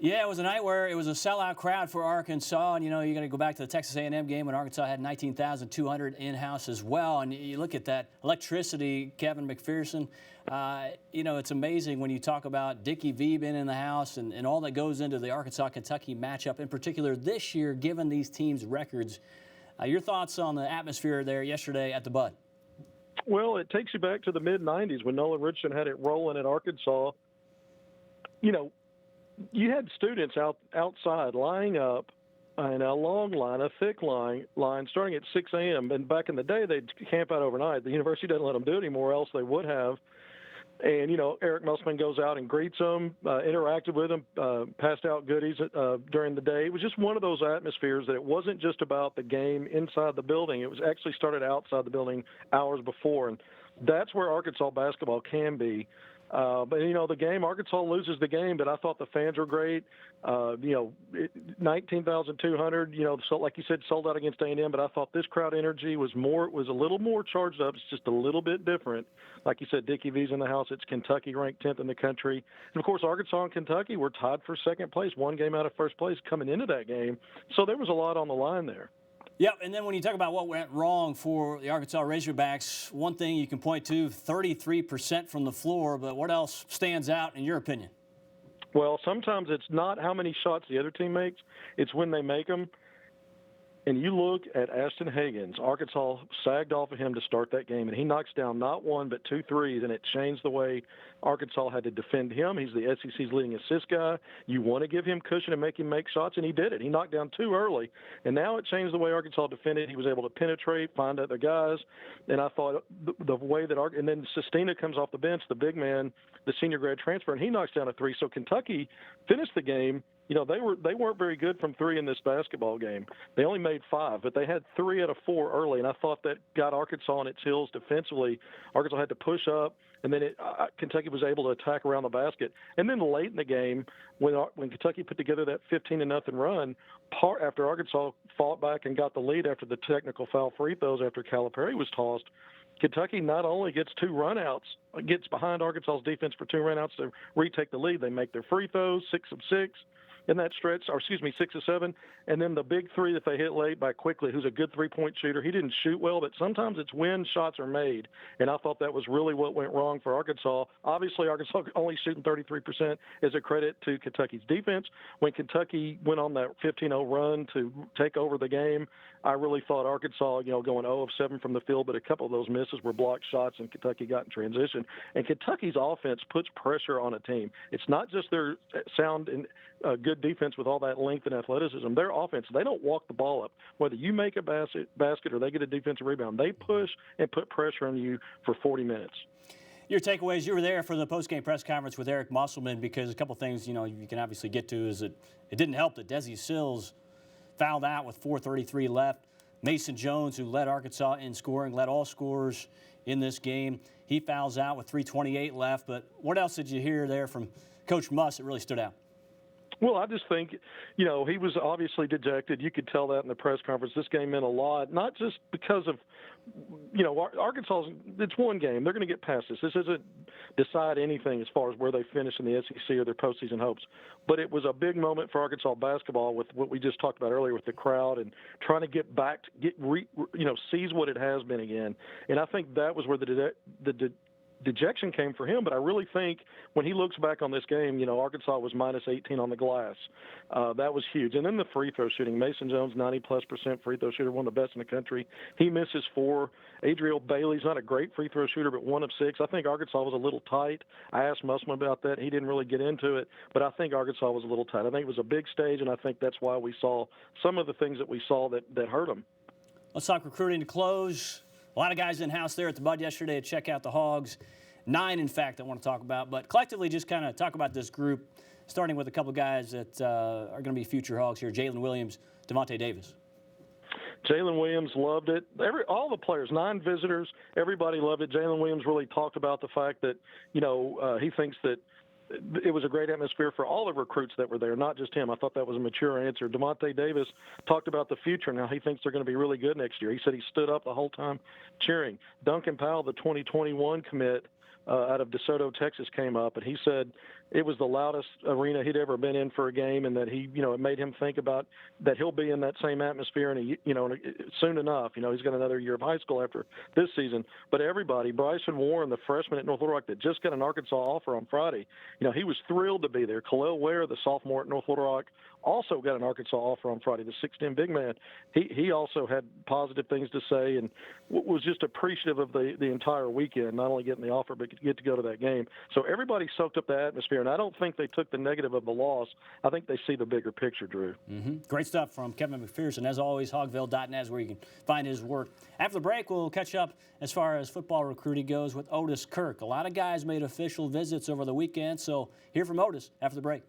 Yeah, it was a night where it was a sellout crowd for Arkansas, and you got to go back to the Texas A&M game when Arkansas had 19,200 in-house as well. And you look at that electricity, Kevin McPherson. It's amazing when you talk about Dickie V being in the house and all that goes into the Arkansas-Kentucky matchup, in particular this year, given these teams' records. Your thoughts on the atmosphere there yesterday at the Bud? Well, it takes you back to the mid-'90s when Nolan Richardson had it rolling at Arkansas. You had students outside lining up in a long line, a thick line starting at 6 a.m. And back in the day, they'd camp out overnight. The university doesn't let them do it anymore, else they would have. And, Eric Musselman goes out and greets them, interacted with them, passed out goodies during the day. It was just one of those atmospheres that it wasn't just about the game inside the building. It was actually started outside the building hours before. And that's where Arkansas basketball can be. But the game, Arkansas loses the game, but I thought the fans were great. 19,200, so like you said, sold out against A&M, but I thought this crowd energy was a little more charged up. It's just a little bit different. Like you said, Dickie V's in the house. It's Kentucky ranked 10th in the country. And, of course, Arkansas and Kentucky were tied for second place, one game out of first place coming into that game. So there was a lot on the line there. Yep, and then when you talk about what went wrong for the Arkansas Razorbacks, one thing you can point to, 33% from the floor, but what else stands out in your opinion? Well, sometimes it's not how many shots the other team makes, it's when they make them. And you look at Ashton Hagans, Arkansas sagged off of him to start that game, and he knocks down not one but 2 threes, and it changed the way Arkansas had to defend him. He's the SEC's leading assist guy. You want to give him cushion and make him make shots, and he did it. He knocked down 2 early, and now it changed the way Arkansas defended. He was able to penetrate, find other guys, and I thought the way that and then Sestina comes off the bench, the big man, the senior grad transfer, and he knocks down a 3. So Kentucky finished the game. They weren't very good from 3 in this basketball game. They only made 5, but they had 3 out of 4 early, and I thought that got Arkansas on its heels defensively. Arkansas had to push up, and then Kentucky was able to attack around the basket. And then late in the game, when Kentucky put together that 15-0 run, after Arkansas fought back and got the lead after the technical foul free throws after Calipari was tossed, Kentucky not only gets 2 runouts, gets behind Arkansas's defense for 2 runouts to retake the lead. They make their free throws, 6 of 6. In that stretch, 6 of 7, and then the big 3 that they hit late by Quickly, who's a good three-point shooter. He didn't shoot well, but sometimes it's when shots are made, and I thought that was really what went wrong for Arkansas. Obviously, Arkansas only shooting 33% is a credit to Kentucky's defense. When Kentucky went on that 15-0 run to take over the game, I really thought Arkansas, going 0 of 7 from the field, but a couple of those misses were blocked shots, and Kentucky got in transition. And Kentucky's offense puts pressure on a team. It's not just their sound and good defense with all that length and athleticism. Their offense, they don't walk the ball up. Whether you make a basket or they get a defensive rebound, they push and put pressure on you for 40 minutes. Your takeaways, you were there for the post-game press conference with Eric Musselman, because a couple things, you can obviously get to is that it didn't help that Desi Sills fouled out with 4:33 left. Mason Jones, who led Arkansas in scoring, led all scorers in this game, he fouls out with 3:28 left. But what else did you hear there from Coach Muss that really stood out? Well, I just think, he was obviously dejected. You could tell that in the press conference. This game meant a lot, not just because of, Arkansas, it's one game. They're going to get past this. This doesn't decide anything as far as where they finish in the SEC or their postseason hopes. But it was a big moment for Arkansas basketball with what we just talked about earlier with the crowd and trying to get back, seize what it has been again. And I think that was where the dejection came for him, but I really think when he looks back on this game, Arkansas was minus 18 on the glass. That was huge. And then the free throw shooting, Mason Jones, 90+% free throw shooter, one of the best in the country. He misses 4. Adriel Bailey's not a great free throw shooter, but 1 of 6. I think Arkansas was a little tight. I asked Musselman about that. He didn't really get into it, but I think Arkansas was a little tight. I think it was a big stage, and I think that's why we saw some of the things that we saw that hurt them. Let's talk recruiting to close. A lot of guys in-house there at the Bud yesterday to check out the Hogs. 9, in fact, I want to talk about. But collectively, just kind of talk about this group, starting with a couple of guys that are going to be future Hogs here, Jalen Williams, Devontae Davis. Jalen Williams loved it. All the players, 9 visitors, everybody loved it. Jalen Williams really talked about the fact that, he thinks that it was a great atmosphere for all the recruits that were there, not just him. I thought that was a mature answer. Devontae Davis talked about the future and how he thinks they're going to be really good next year. He said he stood up the whole time cheering. Duncan Powell, the 2021 commit out of DeSoto, Texas, came up, and he said it was the loudest arena he'd ever been in for a game, and that it made him think about that he'll be in that same atmosphere, and soon enough, he's got another year of high school after this season. But everybody, Bryson Warren, the freshman at North Little Rock that just got an Arkansas offer on Friday, he was thrilled to be there. Khalil Ware, the sophomore at North Little Rock, also got an Arkansas offer on Friday. The 6'10" big man, he also had positive things to say, and was just appreciative of the entire weekend, not only getting the offer but get to go to that game. So everybody soaked up the atmosphere, and I don't think they took the negative of the loss. I think they see the bigger picture, Drew. Great stuff from Kevin McPherson. As always, hogville.net is where you can find his work. After the break, we'll catch up as far as football recruiting goes with Otis Kirk. A lot of guys made official visits over the weekend, so hear from Otis after the break.